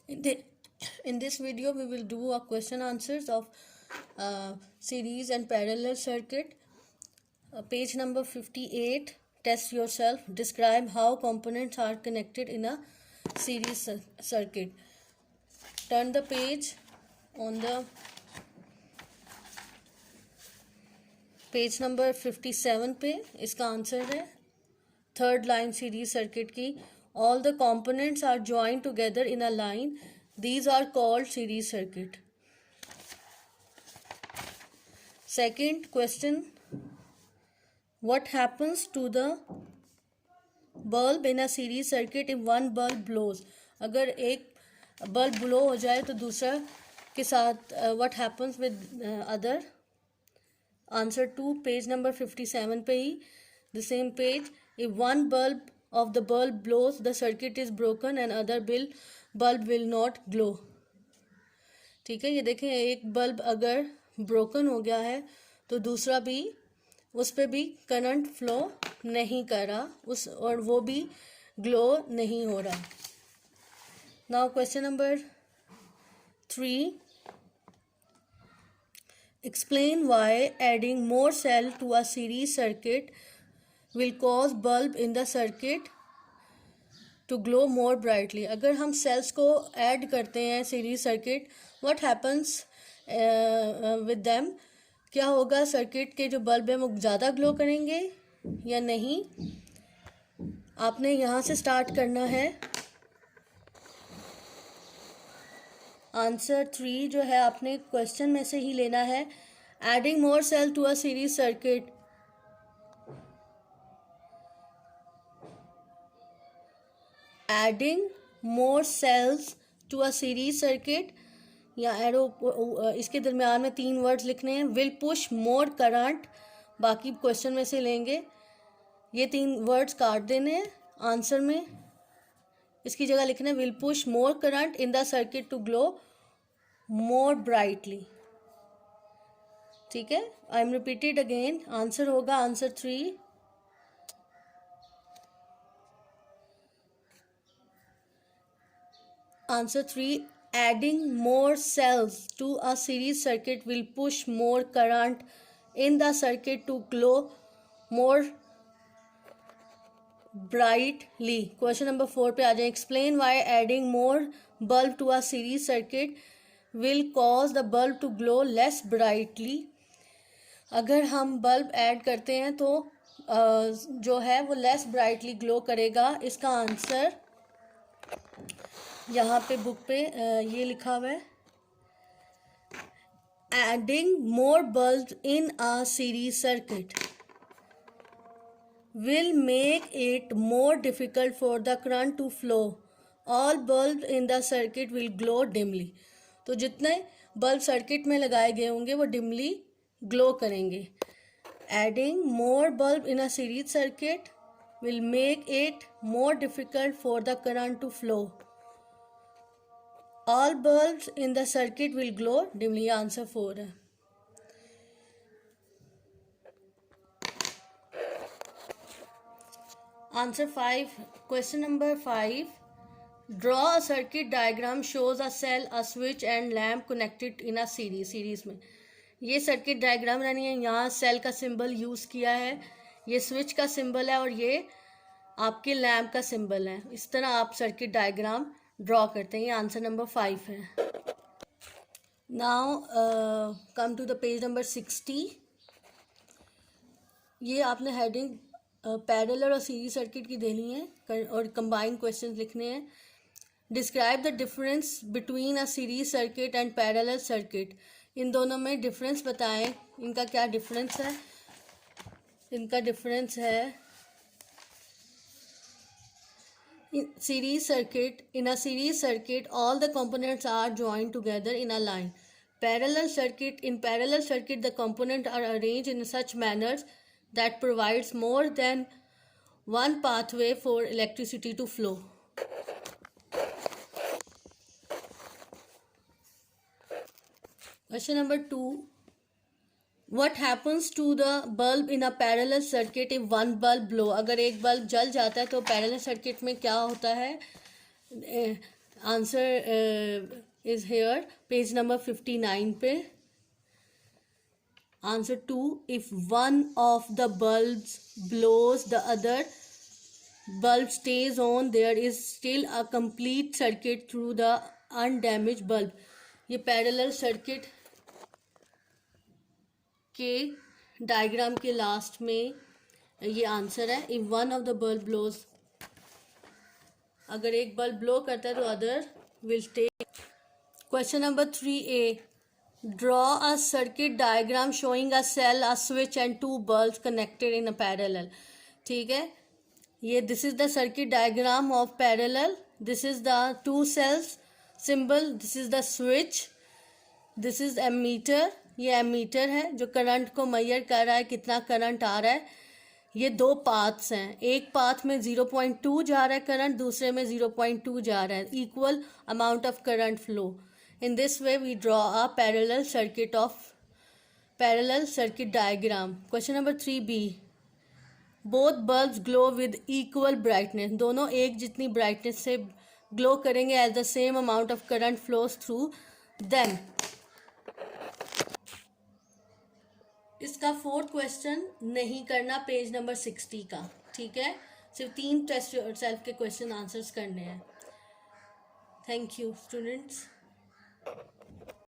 In, the, in this video, we will do a question answers of series and parallel circuit. Page number 58. Test yourself. Describe how components are connected in a series circuit. Turn the page on the page number 57 पे इसका answer है third line series circuit की. All the components are joined together in a line. These are called series circuit. Second question, what happens to the bulb in a series circuit if one bulb blows. अगर एक bulb blow हो जाए तो दूसरा के साथ what happens with other. Answer 2, page number 57 पे ही, the same page. If one bulb of the bulb blows, the circuit is broken and other bulb will not glow. ठीक है, ये देखें, एक बल्ब अगर ब्रोकन हो गया है तो दूसरा भी उस पर भी करंट फ्लो नहीं कर रहा उस और वो भी ग्लो नहीं हो रहा. Now question number 3. Explain why adding more cell to a series circuit will cause bulb in the circuit to glow more brightly. अगर हम cells को add करते हैं series circuit, what happens with them? क्या होगा, सर्किट के जो bulb हैं वो ज़्यादा ग्लो करेंगे या नहीं. आपने यहाँ से स्टार्ट करना है. आंसर 3 जो है आपने क्वेश्चन में से ही लेना है. Adding more cell to a series circuit. Adding more cells to a series circuit या एरो इसके दरम्यान में 3 वर्ड्स लिखने हैं. विल पुश मोर करंट, बाकी क्वेश्चन में से लेंगे. ये 3 वर्ड्स काट देने हैं आंसर में. इसकी जगह लिखना है will push more current in the circuit to glow more brightly. ठीक है, I am repeated again. Answer होगा answer 3. Answer 3, adding more cells to a series circuit will push more current in the circuit to glow more brightly. Question number 4 पे आ जाए. Explain why adding more bulb to a series circuit will cause the bulb to glow less brightly. अगर हम bulb add करते हैं तो जो है वो लेस ब्राइटली ग्लो करेगा. इसका आंसर यहाँ पे बुक पे ये लिखा हुआ है. Adding more bulb in a series circuit will make it more difficult for the current to flow. All bulbs in the circuit will glow dimly. तो जितने बल्ब सर्किट में लगाए गए होंगे वो डिमली ग्लो करेंगे. Adding more bulb in a series circuit will make it more difficult for the current to flow. All bulbs in the circuit will glow dimly. Answer 4 है. Answer 5. Question number 5. Draw a circuit diagram shows a cell, a switch and lamp connected in a series. Series में ये circuit diagram रहनी है. यहाँ cell का symbol use किया है, ये स्विच का सिंबल है और ये आपके लैम्प का सिंबल है. इस तरह आप सर्किट डायग्राम ड्रॉ करते हैं. ये आंसर नंबर 5 है. Now come to the page number 60. ये आपने हेडिंग पैरेलल और सीरीज सर्किट की देनी है और कंबाइंड क्वेश्चंस लिखने हैं. Describe the difference between a series circuit and parallel circuit. इन दोनों में डिफरेंस बताएं. इनका क्या डिफरेंस है. इनका डिफरेंस है series circuit. In a series circuit all the components are joined together in a line. Parallel circuit, in parallel circuit the component are arranged in such manners that provides more than one pathway for electricity to flow. Question number 2. What happens to the bulb in a parallel circuit if one bulb blow? अगर एक bulb जल जाता है तो parallel circuit में क्या होता है. Answer is here page number 59 पे. Answer 2, if one of the bulbs blows, the other bulb stays on, there is still a complete circuit through the undamaged bulb. ये पैरेलल सर्किट के diagram के last में ये answer है. If one of the bulb blows, अगर एक bulb blow करता है तो other will stay. Question number 3A, draw a circuit diagram showing a cell, a switch and two bulbs connected in a parallel. ठीक है, ये this is the circuit diagram of parallel. This is the two cells symbol. This is the switch. This is ammeter. ये ammeter है जो current को major कर रहा है कितना करंट आ रहा है. ये दो पाथ्स हैं, एक पाथ में 0.2 जा रहा है करंट, दूसरे में 0.2 जा रहा है. Equal amount of current flow. In this way we draw a parallel circuit diagram. Question number 3B, both bulbs glow with equal brightness. दोनों एक जितनी brightness से glow करेंगे as the same amount of current flows through them. इसका 4th question नहीं करना, page number 60 का. ठीक है, सिर्फ 3 टेस्ट योरसेल्फ के क्वेश्चन आंसर्स करने हैं. Thank you students.